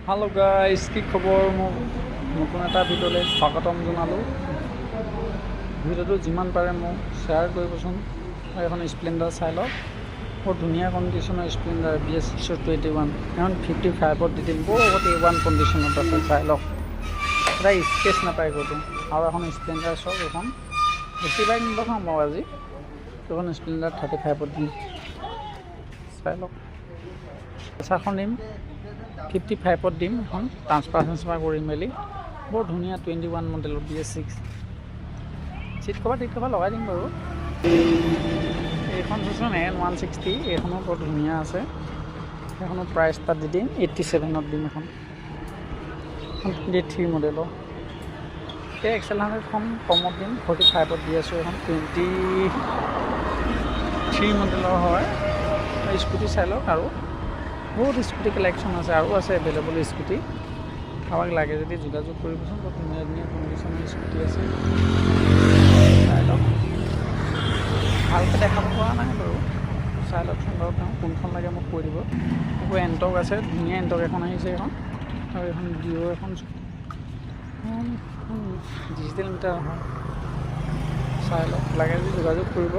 Hello' guys, কি খবৰ? মোক নতুন এটা ভিডিঅ'লৈ স্বাগতম জনালোঁ। ভিডিঅ'টো যিমান পাৰে মোক শ্বেয়াৰ কৰিবচোন। এখন স্প্লেণ্ডাৰ চাই লওক, বৰ ধুনীয়া কণ্ডিশ্যনৰ স্প্লেণ্ডাৰ BS621। এখন 55ত দি দিম, বহুত A1 কণ্ডিশ্যনত আছে, চাই লওক। এটা স্কেচ নাপায় ক'তো। আৰু এখন স্প্লেণ্ডাৰ চাওক, এইখন বেছি বাইক নদেখাওঁ মই আজি। এইখন স্প্লেণ্ডাৰ 35ত দিম, চাই লওক। এখন দিম 55ত দিম, এখন ট্ৰান্সফাৰ কৰি মেলি বৰ ধুনীয়া 21 মডেলৰ BS6। চিট কভাৰ লগাই দিম বাৰু। এইখন চাচোন N160, এইখনো বৰ ধুনীয়া আছে। সেইখনৰ প্ৰাইচ তাত দি দিম 87ত দিম। এখন 23 মডেলৰ। এই XL100খন কমত দিম, 45ত দি আছোঁ। এখন 23 মডেলৰ হয়। স্কুটি চাই লওক, আৰু বহুত স্কুটি কালেকশ্যন আছে, আৰু আছে এভেইলেবল স্কুটি। কাৰোবাক লাগে যদি যোগাযোগ কৰিবচোন, বৰ ধুনীয়া ধুনীয়া কণ্ডিশ্যনৰ স্কুটি আছে, চাই লওক। ভালকৈ দেখাব পৰা নাই বাৰু, চাই লওকচোন বাৰু। তেওঁ কোনখন লাগে মোক কৈ দিব। আকৌ এণ্টক আছে, ধুনীয়া এণ্টক এখন আহিছে এইখন। আৰু এইখন ডিঅ' এখন ডিজিটেল মিটাৰ হয়, চাই লওক। লাগে যদি যোগাযোগ কৰিব।